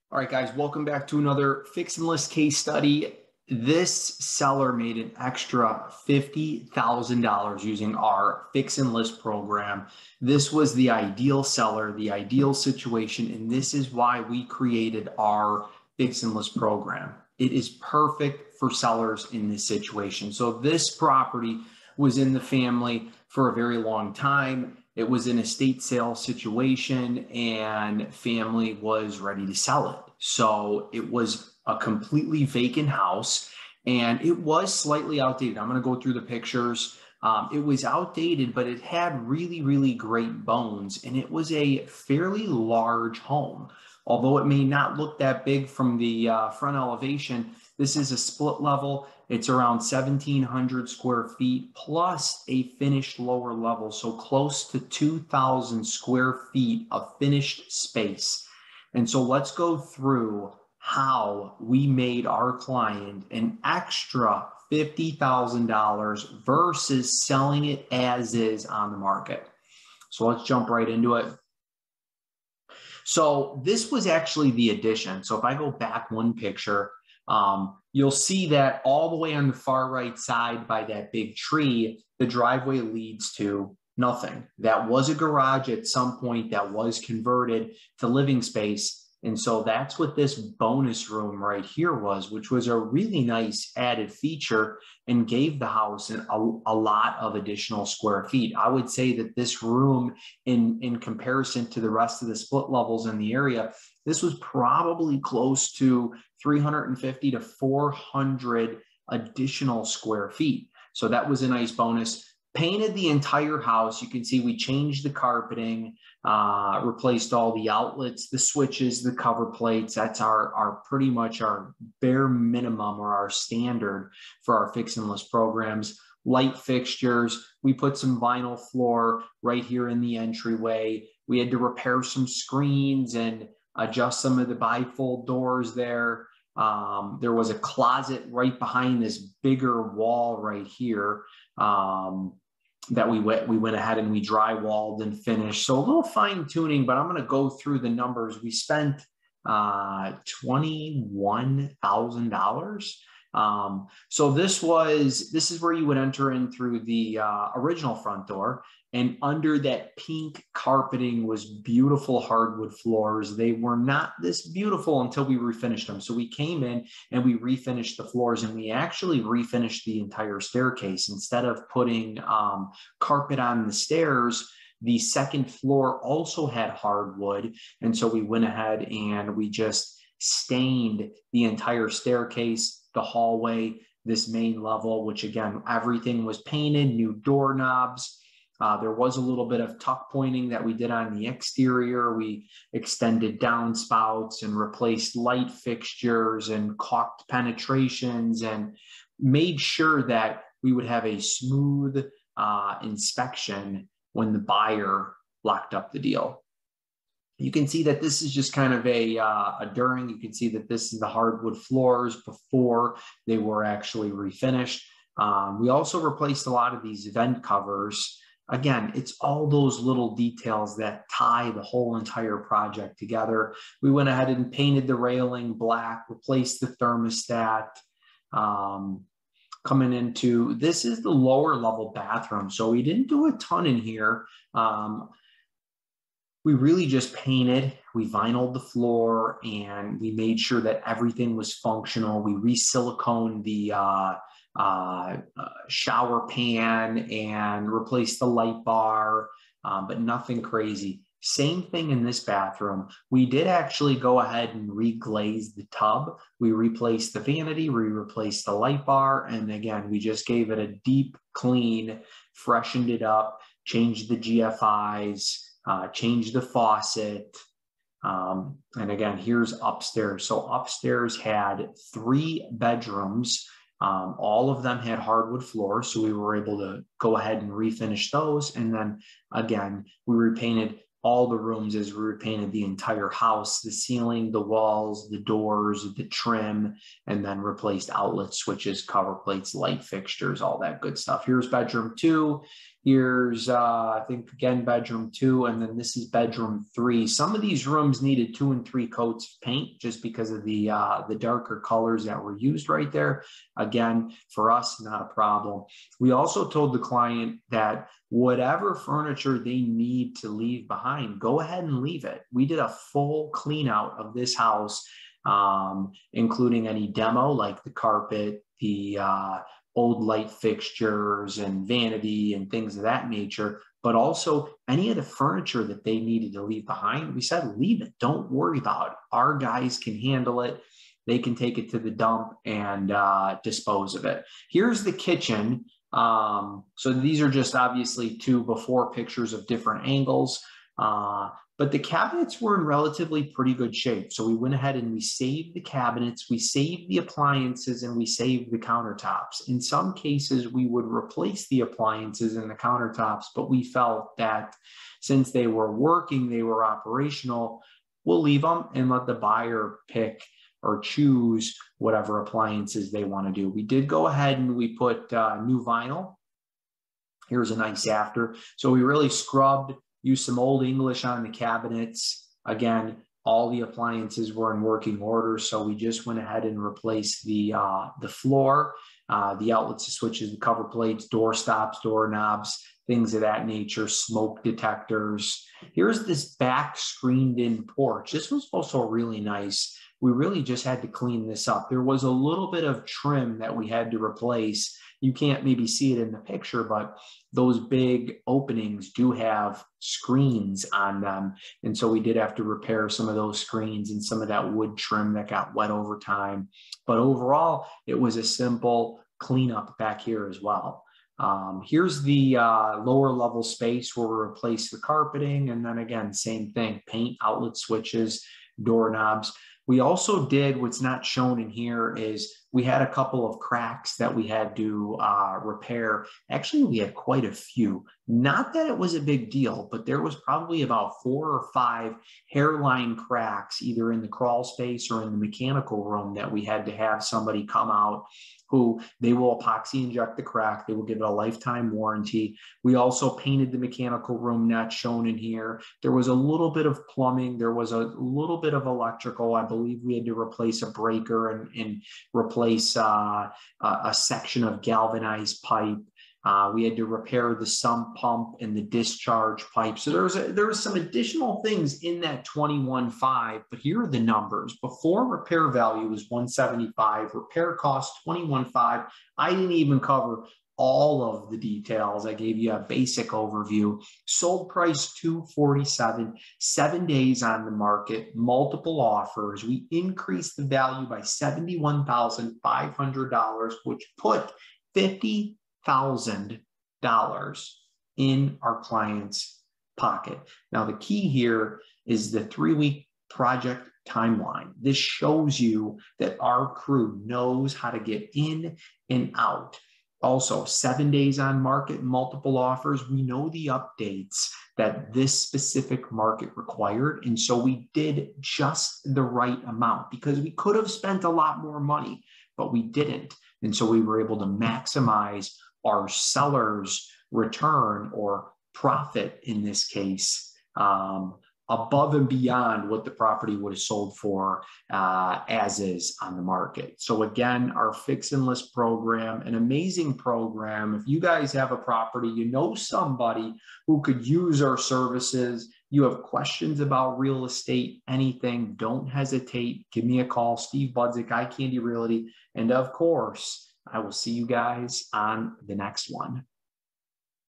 All right, guys, welcome back to another FixNlist case study. This seller made an extra $50,000 using our FixNlist program. This was the ideal seller, the ideal situation, and this is why we created our FixNlist program. It is perfect for sellers in this situation. So this property was in the family for a very long time. It was an estate sale situation and family was ready to sell it. So it was a completely vacant house and it was slightly outdated. I'm going to go through the pictures. It was outdated, but it had really, really great bones and it was a fairly large home. Although it may not look that big from the front elevation, this is a split level. It's around 1,700 square feet plus a finished lower level. So close to 2,000 square feet of finished space. And so let's go through how we made our client an extra $50,000 versus selling it as is on the market. So let's jump right into it. So this was actually the addition. So if I go back one picture, you'll see that all the way on the far right side by that big tree, the driveway leads to nothing. That was a garage at some point that was converted to living space. And so that's what this bonus room right here was, which was a really nice added feature and gave the house a lot of additional square feet. I would say that this room in comparison to the rest of the split levels in the area, this was probably close to 350 to 400 additional square feet. So that was a nice bonus. Painted the entire house. You can see we changed the carpeting, replaced all the outlets, the switches, the cover plates. That's our pretty much our bare minimum or our standard for our fix and list programs. Light fixtures. We put some vinyl floor right here in the entryway. We had to repair some screens and adjust some of the bifold doors there. There was a closet right behind this bigger wall right here. That we went ahead and we drywalled and finished. So a little fine tuning, but I'm going to go through the numbers. We spent $21,000. So this is where you would enter in through the original front door, and under that pink carpeting was beautiful hardwood floors. They were not this beautiful until we refinished them. So we came in and we refinished the floors, and we actually refinished the entire staircase. Instead of putting carpet on the stairs, the second floor also had hardwood. And so we went ahead and we just stained the entire staircase, the hallway, this main level, which again, everything was painted, new doorknobs. There was a little bit of tuck pointing that we did on the exterior. We extended downspouts and replaced light fixtures and caulked penetrations and made sure that we would have a smooth inspection when the buyer locked up the deal. You can see that this is just kind of a during. You can see that this is the hardwood floors before they were actually refinished. We also replaced a lot of these vent covers. Again, it's all those little details that tie the whole entire project together. We went ahead and painted the railing black, replaced the thermostat. Coming into, this is the lower level bathroom. So we didn't do a ton in here. We really just painted, we vinyled the floor, and we made sure that everything was functional. We re-siliconed the shower pan and replaced the light bar, but nothing crazy. Same thing in this bathroom. We did actually go ahead and reglaze the tub. We replaced the vanity, we replaced the light bar, and again, we just gave it a deep clean, freshened it up, changed the GFIs, changed the faucet. And again, here's upstairs. So upstairs had 3 bedrooms. All of them had hardwood floors, so we were able to go ahead and refinish those. And then again, we repainted all the rooms as we repainted the entire house, the ceiling, the walls, the doors, the trim, and then replaced outlet switches, cover plates, light fixtures, all that good stuff. Here's bedroom 2. Here's, I think, again, bedroom 2, and then this is bedroom 3. Some of these rooms needed 2 and 3 coats of paint just because of the darker colors that were used right there. Again, for us, not a problem. We also told the client that whatever furniture they need to leave behind, go ahead and leave it. We did a full clean out of this house, including any demo like the carpet, the old light fixtures and vanity and things of that nature, but also any of the furniture that they needed to leave behind. We said, leave it. Don't worry about it. Our guys can handle it. They can take it to the dump and dispose of it. Here's the kitchen. So these are just obviously 2 before pictures of different angles. But the cabinets were in relatively pretty good shape. So we went ahead and we saved the cabinets, we saved the appliances, and we saved the countertops. In some cases, we would replace the appliances and the countertops, but we felt that since they were working, they were operational, we'll leave them and let the buyer pick or choose whatever appliances they want to do. We did go ahead and we put new vinyl. Here's a nice after. So we really scrubbed, used some old English on the cabinets. Again, all the appliances were in working order, so we just went ahead and replaced the floor, the outlets, the switches, the cover plates, door stops, door knobs, things of that nature, smoke detectors. Here's this back screened-in porch. This was also really nice. We really just had to clean this up. There was a little bit of trim that we had to replace. You can't maybe see it in the picture, but those big openings do have screens on them. And so we did have to repair some of those screens and some of that wood trim that got wet over time. But overall, it was a simple cleanup back here as well. Here's the lower level space where we replaced the carpeting. And then again, same thing, paint, outlet switches, doorknobs. We also did, what's not shown in here is we had a couple of cracks that we had to repair. Actually, we had quite a few. Not that it was a big deal, but there was probably about 4 or 5 hairline cracks, either in the crawl space or in the mechanical room, that we had to have somebody come out who they will epoxy inject the crack. They will give it a lifetime warranty. We also painted the mechanical room, not shown in here. There was a little bit of plumbing. There was a little bit of electrical. I believe we had to replace a breaker and replace a section of galvanized pipe. We had to repair the sump pump and the discharge pipe. So there was some additional things in that 21.5, but here are the numbers. Before repair value was 175, repair cost 21.5. I didn't even cover all of the details. I gave you a basic overview. Sold price 247, 7 days on the market, multiple offers. We increased the value by $71,500, which put $50,000 in our client's pocket. Now, the key here is the 3-week project timeline. This shows you that our crew knows how to get in and out. Also, 7 days on market, multiple offers. We know the updates that this specific market required. And so we did just the right amount, because we could have spent a lot more money, but we didn't. And so we were able to maximize our seller's return or profit in this case, above and beyond what the property would have sold for as is on the market. So again, our Fix and List program, an amazing program. If you guys have a property, you know somebody who could use our services, you have questions about real estate, anything, don't hesitate. Give me a call, Steve Budzik, iCandy Realty. And of course, I will see you guys on the next one.